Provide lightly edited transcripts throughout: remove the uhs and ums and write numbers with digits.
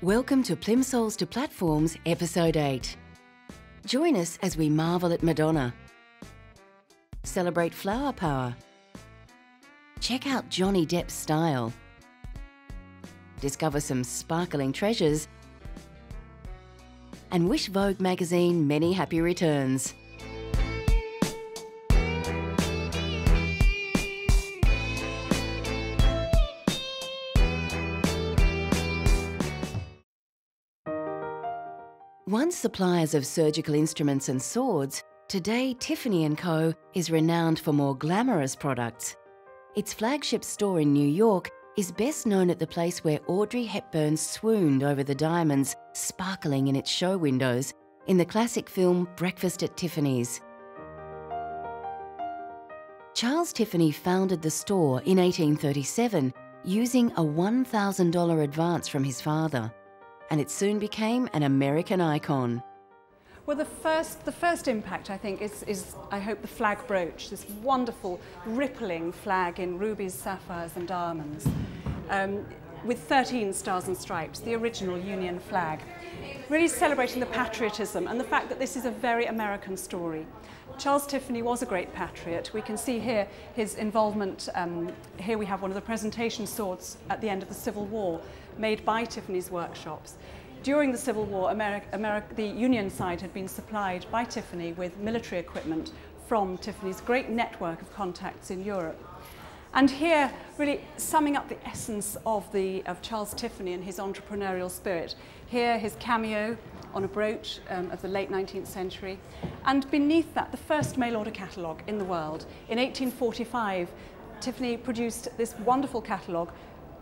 Welcome to Plimsolls to Platforms, Episode 8. Join us as we marvel at Madonna, celebrate flower power, check out Johnny Depp's style, discover some sparkling treasures, and wish Vogue magazine many happy returns. Once suppliers of surgical instruments and swords, today Tiffany & Co. is renowned for more glamorous products. Its flagship store in New York is best known at the place where Audrey Hepburn swooned over the diamonds sparkling in its show windows in the classic film Breakfast at Tiffany's. Charles Tiffany founded the store in 1837 using a $1,000 advance from his father, and it soon became an American icon. Well, the first impact, I think, is I hope, the flag brooch, this wonderful rippling flag in rubies, sapphires and diamonds, with 13 stars and stripes, the original Union flag, really celebrating the patriotism and the fact that this is a very American story. Charles Tiffany was a great patriot. We can see here his involvement. Here we have one of the presentation swords at the end of the Civil War, made by Tiffany's workshops. During the Civil War, the Union side had been supplied by Tiffany with military equipment from Tiffany's great network of contacts in Europe. And here, really summing up the essence of Charles Tiffany and his entrepreneurial spirit. Here, his cameo on a brooch of the late 19th century. And beneath that, the first mail-order catalogue in the world. In 1845, Tiffany produced this wonderful catalogue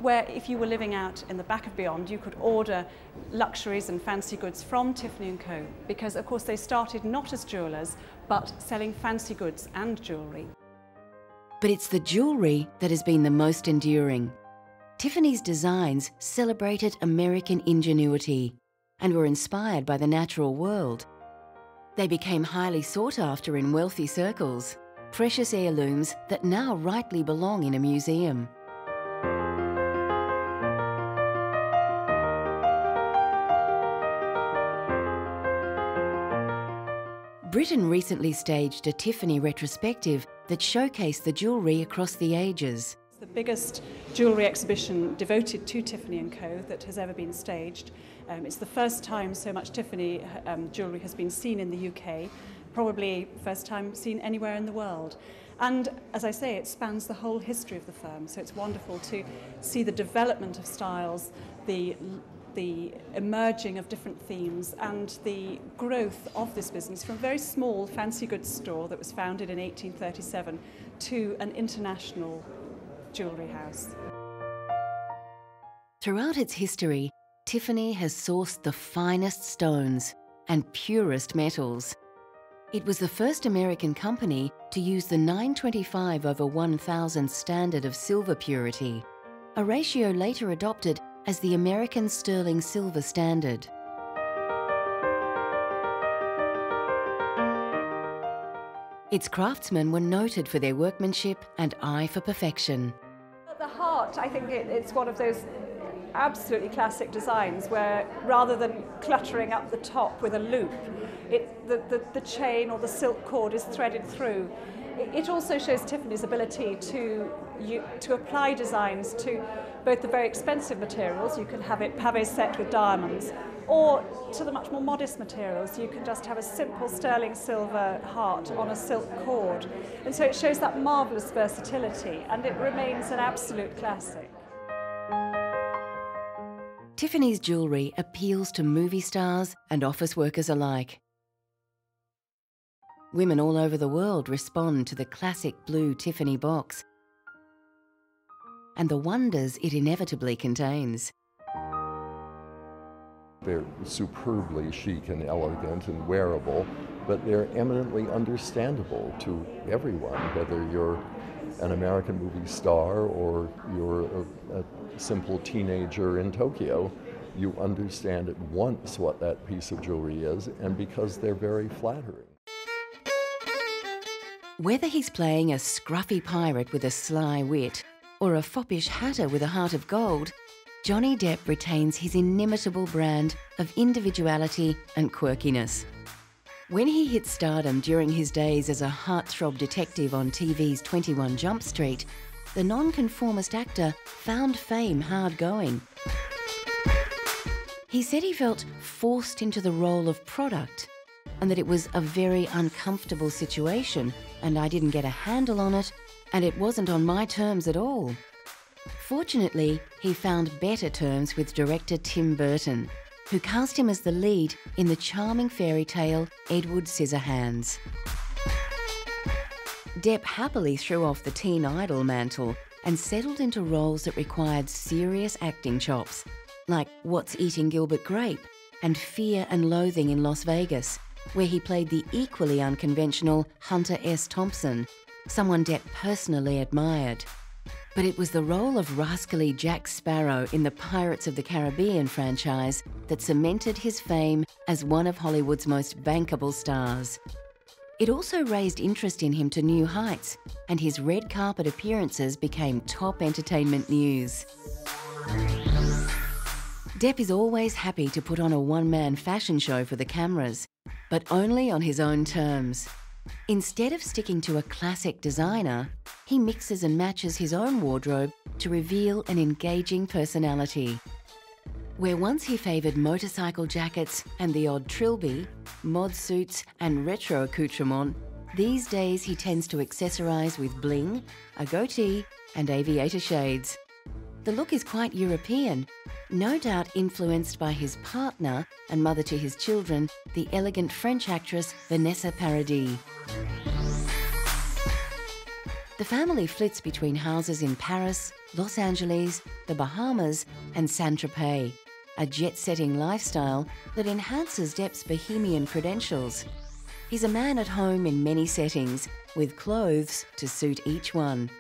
where if you were living out in the back of beyond, you could order luxuries and fancy goods from Tiffany & Co. Because, of course, they started not as jewellers, but selling fancy goods and jewellery. But it's the jewellery that has been the most enduring. Tiffany's designs celebrated American ingenuity and were inspired by the natural world. They became highly sought after in wealthy circles, precious heirlooms that now rightly belong in a museum. Britain recently staged a Tiffany retrospective that showcased the jewellery across the ages. It's the biggest jewellery exhibition devoted to Tiffany & Co. that has ever been staged. It's the first time so much Tiffany jewellery has been seen in the UK, probably first time seen anywhere in the world. And as I say, it spans the whole history of the firm, so it's wonderful to see the development of styles, the emerging of different themes and the growth of this business from a very small fancy goods store that was founded in 1837 to an international jewellery house. Throughout its history, Tiffany has sourced the finest stones and purest metals. It was the first American company to use the 925/1000 standard of silver purity, a ratio later adopted as the American sterling silver standard. Its craftsmen were noted for their workmanship and eye for perfection. At the heart, I think it's one of those absolutely classic designs where, rather than cluttering up the top with a loop, the chain or the silk cord is threaded through. It also shows Tiffany's ability to apply designs to both the very expensive materials, you can have it pavé set with diamonds, or to the much more modest materials, you can just have a simple sterling silver heart on a silk cord. And so it shows that marvellous versatility, and it remains an absolute classic. Tiffany's jewellery appeals to movie stars and office workers alike. Women all over the world respond to the classic blue Tiffany box and the wonders it inevitably contains. They're superbly chic and elegant and wearable, but they're eminently understandable to everyone, whether you're an American movie star or you're a simple teenager in Tokyo. You understand at once what that piece of jewelry is, and because they're very flattering. Whether he's playing a scruffy pirate with a sly wit or a foppish hatter with a heart of gold, Johnny Depp retains his inimitable brand of individuality and quirkiness. When he hit stardom during his days as a heartthrob detective on TV's 21 Jump Street, the nonconformist actor found fame hard-going. He said he felt forced into the role of product and that it was a very uncomfortable situation and I didn't get a handle on it and it wasn't on my terms at all. Fortunately, he found better terms with director Tim Burton, who cast him as the lead in the charming fairy tale Edward Scissorhands. Depp happily threw off the teen idol mantle and settled into roles that required serious acting chops, like What's Eating Gilbert Grape and Fear and Loathing in Las Vegas, where he played the equally unconventional Hunter S. Thompson, someone Depp personally admired. But it was the role of rascally Jack Sparrow in the Pirates of the Caribbean franchise that cemented his fame as one of Hollywood's most bankable stars. It also raised interest in him to new heights, and his red carpet appearances became top entertainment news. Depp is always happy to put on a one-man fashion show for the cameras, but only on his own terms. Instead of sticking to a classic designer, he mixes and matches his own wardrobe to reveal an engaging personality. Where once he favoured motorcycle jackets and the odd trilby, mod suits and retro accoutrement, these days he tends to accessorise with bling, a goatee and aviator shades. The look is quite European, no doubt influenced by his partner and mother to his children, the elegant French actress Vanessa Paradis. The family flits between houses in Paris, Los Angeles, the Bahamas and Saint-Tropez, a jet-setting lifestyle that enhances Depp's bohemian credentials. He's a man at home in many settings, with clothes to suit each one.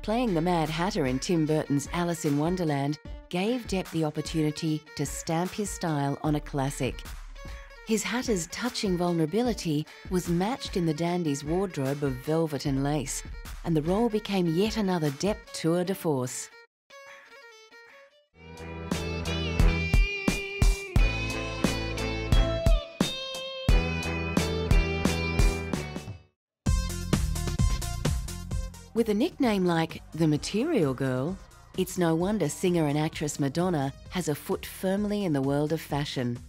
Playing the Mad Hatter in Tim Burton's Alice in Wonderland gave Depp the opportunity to stamp his style on a classic. His hatter's touching vulnerability was matched in the dandy's wardrobe of velvet and lace, and the role became yet another Depp tour de force. With a nickname like the Material Girl, it's no wonder singer and actress Madonna has a foot firmly in the world of fashion.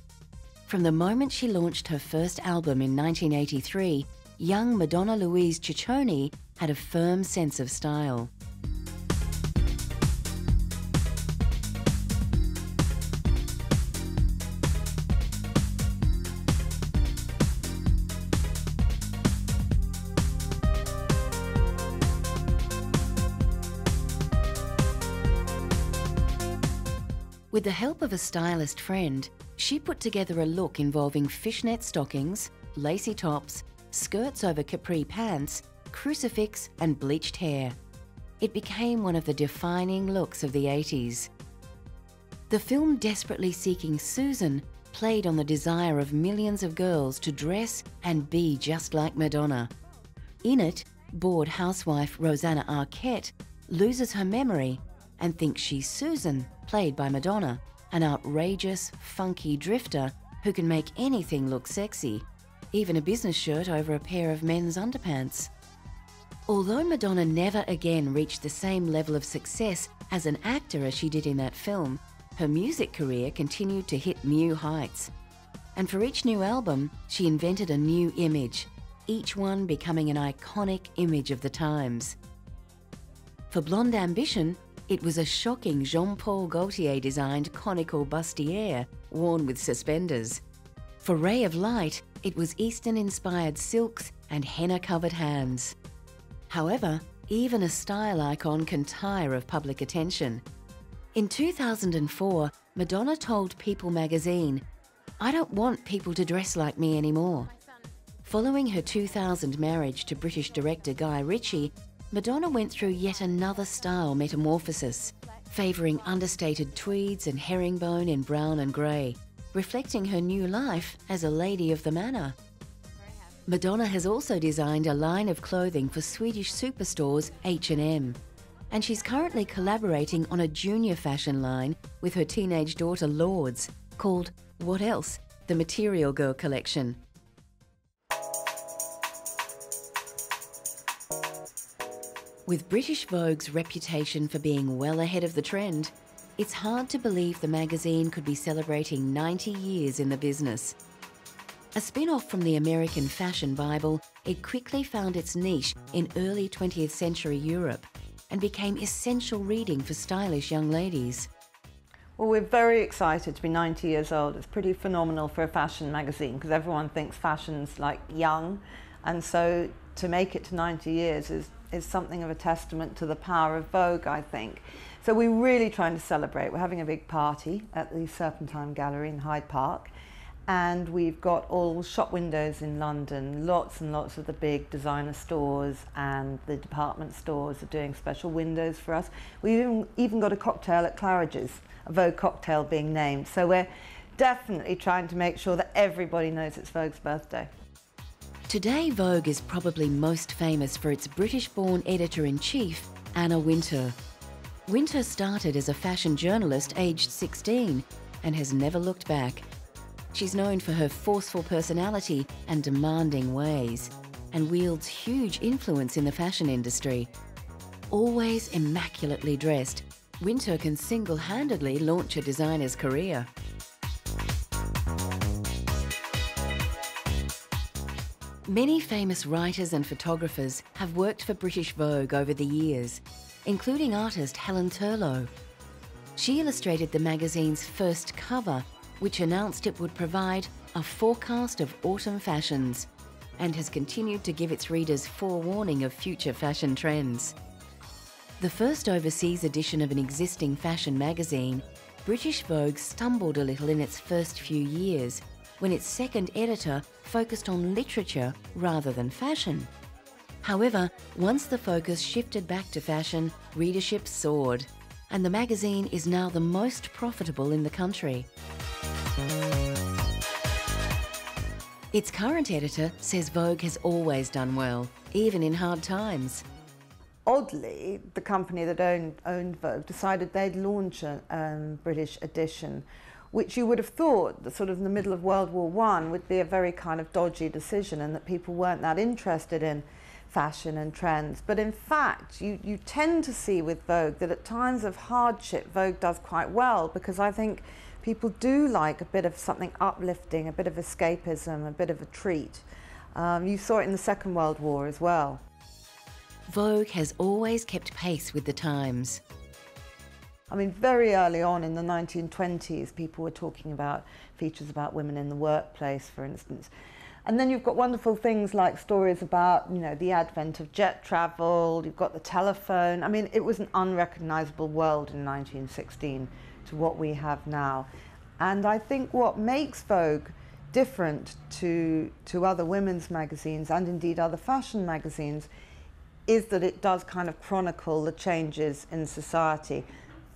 From the moment she launched her first album in 1983, young Madonna Louise Ciccione had a firm sense of style. With the help of a stylist friend, she put together a look involving fishnet stockings, lacy tops, skirts over capri pants, crucifix and bleached hair. It became one of the defining looks of the 80s. The film Desperately Seeking Susan played on the desire of millions of girls to dress and be just like Madonna. In it, bored housewife Rosanna Arquette loses her memory and thinks she's Susan, played by Madonna, an outrageous, funky drifter who can make anything look sexy, even a business shirt over a pair of men's underpants. Although Madonna never again reached the same level of success as an actor as she did in that film, her music career continued to hit new heights. And for each new album, she invented a new image, each one becoming an iconic image of the times. For Blonde Ambition, it was a shocking Jean-Paul Gaultier-designed conical bustier worn with suspenders. For Ray of Light, it was Eastern-inspired silks and henna-covered hands. However, even a style icon can tire of public attention. In 2004, Madonna told People magazine, "I don't want people to dress like me anymore." Following her 2000 marriage to British director Guy Ritchie, Madonna went through yet another style metamorphosis, favouring understated tweeds and herringbone in brown and grey, reflecting her new life as a lady of the manor. Madonna has also designed a line of clothing for Swedish superstores H&M. and she's currently collaborating on a junior fashion line with her teenage daughter Lourdes, called What Else? The Material Girl Collection. With British Vogue's reputation for being well ahead of the trend, it's hard to believe the magazine could be celebrating 90 years in the business. A spin-off from the American fashion Bible, it quickly found its niche in early 20th century Europe and became essential reading for stylish young ladies. Well, we're very excited to be 90 years old. It's pretty phenomenal for a fashion magazine because everyone thinks fashion's like young, and so to make it to 90 years is something of a testament to the power of Vogue, I think. So we're really trying to celebrate. We're having a big party at the Serpentine Gallery in Hyde Park, and we've got all shop windows in London. Lots and lots of the big designer stores and the department stores are doing special windows for us. We've even got a cocktail at Claridge's, a Vogue cocktail being named. So we're definitely trying to make sure that everybody knows it's Vogue's birthday. Today, Vogue is probably most famous for its British-born editor-in-chief, Anna Wintour. Wintour started as a fashion journalist aged 16 and has never looked back. She's known for her forceful personality and demanding ways, and wields huge influence in the fashion industry. Always immaculately dressed, Wintour can single-handedly launch a designer's career. Many famous writers and photographers have worked for British Vogue over the years, including artist Helen Turlow. She illustrated the magazine's first cover, which announced it would provide a forecast of autumn fashions, and has continued to give its readers forewarning of future fashion trends. The first overseas edition of an existing fashion magazine, British Vogue stumbled a little in its first few years, when its second editor focused on literature rather than fashion. However, once the focus shifted back to fashion, readership soared, and the magazine is now the most profitable in the country. Its current editor says Vogue has always done well, even in hard times. Oddly, the company that owned Vogue decided they'd launch a British edition, which you would have thought, that sort of in the middle of World War I, would be a very kind of dodgy decision and that people weren't that interested in fashion and trends. But in fact, you tend to see with Vogue that at times of hardship, Vogue does quite well, because I think people do like a bit of something uplifting, a bit of escapism, a bit of a treat. You saw it in the Second World War as well. Vogue has always kept pace with the times. I mean, very early on in the 1920s, people were talking about features about women in the workplace, for instance. And then you've got wonderful things like stories about, you know, the advent of jet travel, you've got the telephone. I mean, it was an unrecognizable world in 1916 to what we have now. And I think what makes Vogue different to other women's magazines, and indeed other fashion magazines, is that it does kind of chronicle the changes in society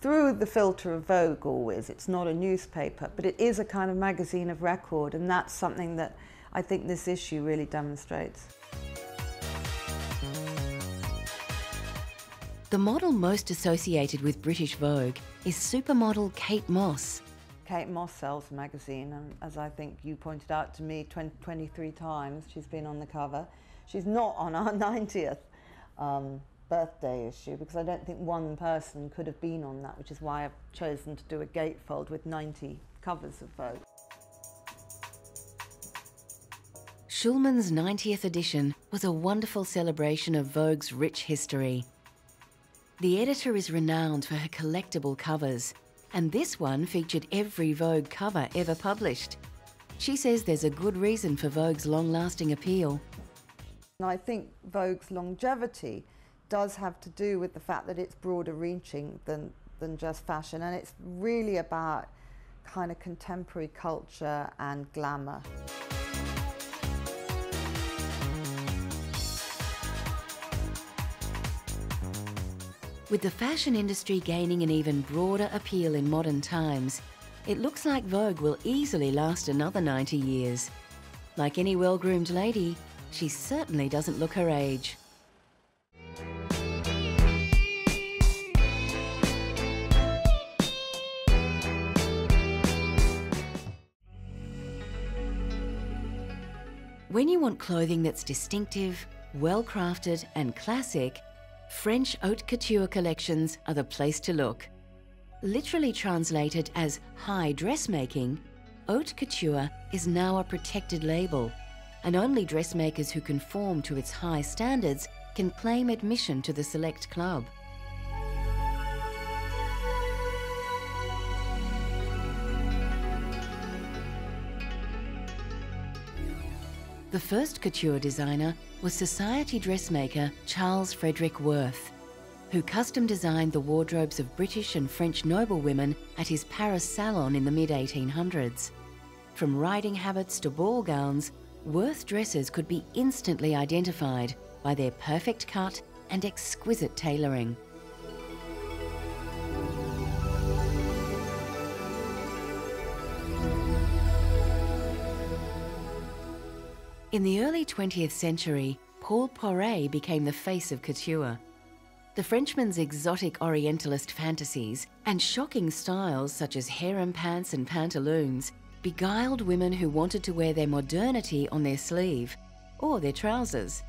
through the filter of Vogue always. It's not a newspaper, but it is a kind of magazine of record, and that's something that I think this issue really demonstrates. The model most associated with British Vogue is supermodel Kate Moss. Kate Moss sells the magazine, and as I think you pointed out to me 23 times, she's been on the cover. She's not on our 90th birthday issue, because I don't think one person could have been on that, which is why I've chosen to do a gatefold with 90 covers of Vogue. Schulman's 90th edition was a wonderful celebration of Vogue's rich history. The editor is renowned for her collectible covers, and this one featured every Vogue cover ever published. She says there's a good reason for Vogue's long-lasting appeal. And I think Vogue's longevity does have to do with the fact that it's broader reaching than just fashion, and it's really about kind of contemporary culture and glamour. With the fashion industry gaining an even broader appeal in modern times, it looks like Vogue will easily last another 90 years. Like any well-groomed lady, she certainly doesn't look her age. When you want clothing that's distinctive, well-crafted and classic, French haute couture collections are the place to look. Literally translated as high dressmaking, haute couture is now a protected label, and only dressmakers who conform to its high standards can claim admission to the select club. The first couture designer was society dressmaker Charles Frederick Worth, who custom designed the wardrobes of British and French noblewomen at his Paris salon in the mid-1800s. From riding habits to ball gowns, Worth dresses could be instantly identified by their perfect cut and exquisite tailoring. In the early 20th century, Paul Poiret became the face of couture. The Frenchman's exotic Orientalist fantasies and shocking styles such as harem pants and pantaloons beguiled women who wanted to wear their modernity on their sleeve or their trousers.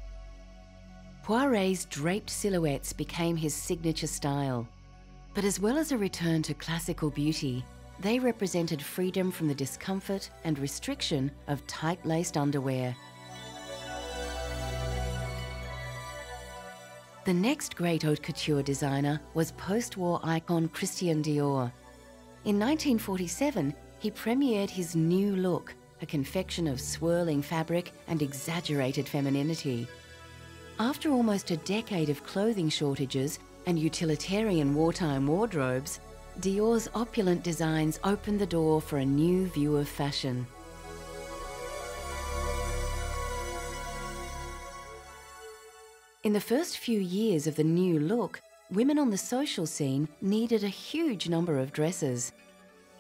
Poiret's draped silhouettes became his signature style. But as well as a return to classical beauty, they represented freedom from the discomfort and restriction of tight-laced underwear. The next great haute couture designer was post-war icon Christian Dior. In 1947, he premiered his new look, a confection of swirling fabric and exaggerated femininity. After almost a decade of clothing shortages and utilitarian wartime wardrobes, Dior's opulent designs opened the door for a new view of fashion. In the first few years of the new look, women on the social scene needed a huge number of dresses.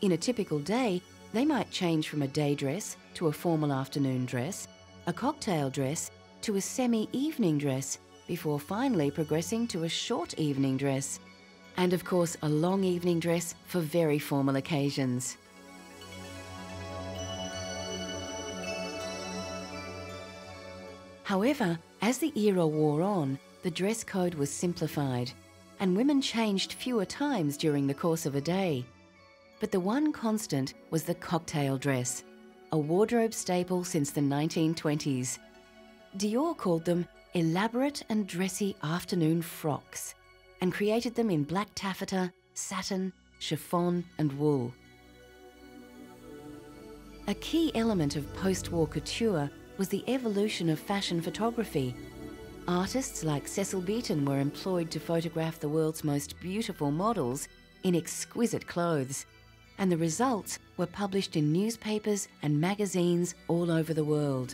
In a typical day, they might change from a day dress to a formal afternoon dress, a cocktail dress to a semi-evening dress, before finally progressing to a short evening dress. And of course, a long evening dress for very formal occasions. However, as the era wore on, the dress code was simplified, and women changed fewer times during the course of a day. But the one constant was the cocktail dress, a wardrobe staple since the 1920s. Dior called them elaborate and dressy afternoon frocks, and created them in black taffeta, satin, chiffon, and wool. A key element of post-war couture was the evolution of fashion photography. Artists like Cecil Beaton were employed to photograph the world's most beautiful models in exquisite clothes, and the results were published in newspapers and magazines all over the world.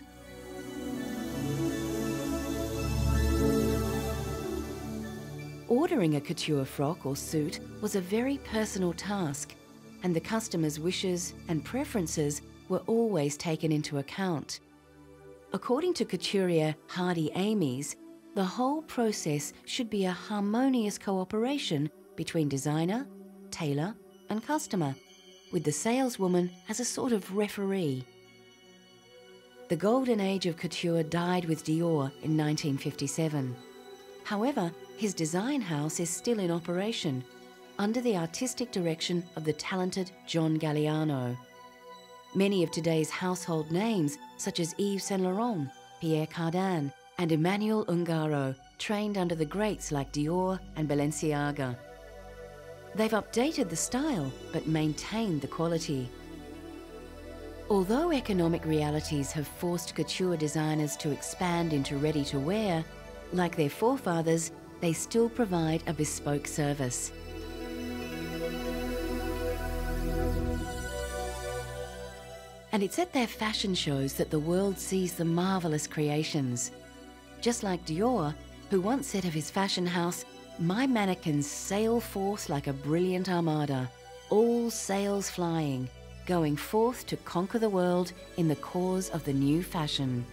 Ordering a couture frock or suit was a very personal task, and the customer's wishes and preferences were always taken into account. According to couturier Hardy Amies, the whole process should be a harmonious cooperation between designer, tailor, and customer, with the saleswoman as a sort of referee. The golden age of couture died with Dior in 1957. However, his design house is still in operation, under the artistic direction of the talented John Galliano. Many of today's household names, such as Yves Saint Laurent, Pierre Cardin, and Emmanuel Ungaro, trained under the greats like Dior and Balenciaga. They've updated the style, but maintained the quality. Although economic realities have forced couture designers to expand into ready-to-wear, like their forefathers, they still provide a bespoke service. And it's at their fashion shows that the world sees the marvelous creations. Just like Dior, who once said of his fashion house, "My mannequins sail forth like a brilliant armada, all sails flying, going forth to conquer the world in the cause of the new fashion."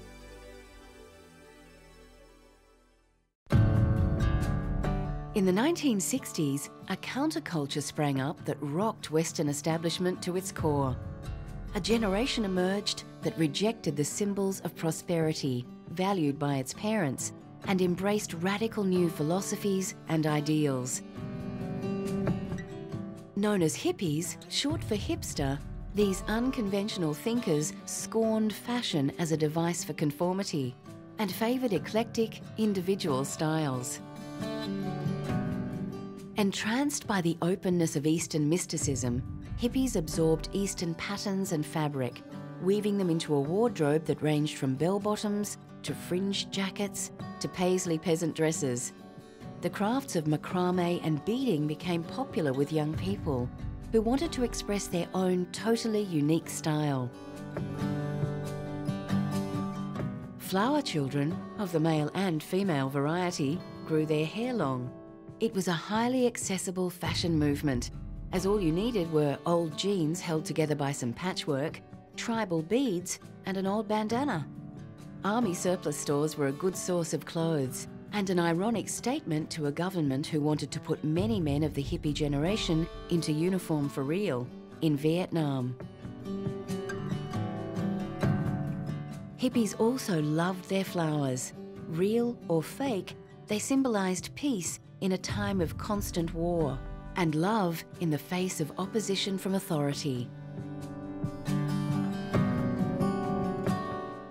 In the 1960s, a counterculture sprang up that rocked Western establishment to its core. a generation emerged that rejected the symbols of prosperity valued by its parents and embraced radical new philosophies and ideals. Known as hippies, short for hipster, these unconventional thinkers scorned fashion as a device for conformity and favoured eclectic, individual styles. Entranced by the openness of Eastern mysticism, hippies absorbed Eastern patterns and fabric, weaving them into a wardrobe that ranged from bell-bottoms to fringed jackets to paisley peasant dresses. The crafts of macrame and beading became popular with young people who wanted to express their own totally unique style. Flower children, of the male and female variety, grew their hair long. It was a highly accessible fashion movement, as all you needed were old jeans held together by some patchwork, tribal beads, and an old bandana. Army surplus stores were a good source of clothes, and an ironic statement to a government who wanted to put many men of the hippie generation into uniform for real in Vietnam. Hippies also loved their flowers. Real or fake, they symbolised peace in a time of constant war, and love in the face of opposition from authority.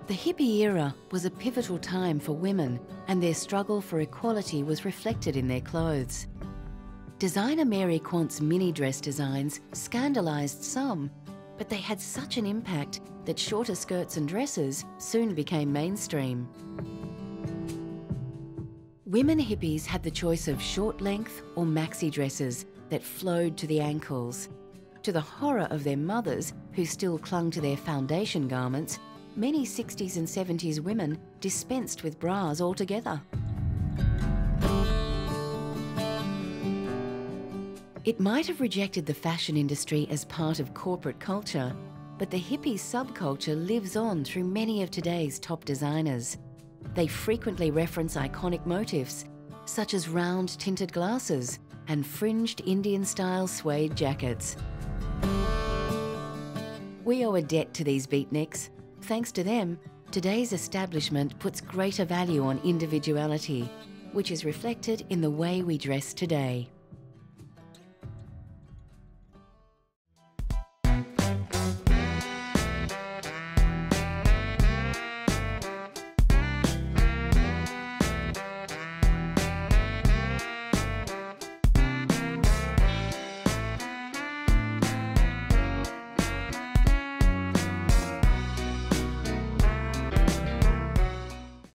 The hippie era was a pivotal time for women, and their struggle for equality was reflected in their clothes. Designer Mary Quant's mini dress designs scandalised some, but they had such an impact that shorter skirts and dresses soon became mainstream. Women hippies had the choice of short-length or maxi dresses that flowed to the ankles. To the horror of their mothers, who still clung to their foundation garments, many 60s and 70s women dispensed with bras altogether. It might have rejected the fashion industry as part of corporate culture, but the hippie subculture lives on through many of today's top designers. They frequently reference iconic motifs, such as round tinted glasses and fringed Indian-style suede jackets. We owe a debt to these beatniks. Thanks to them, today's establishment puts greater value on individuality, which is reflected in the way we dress today.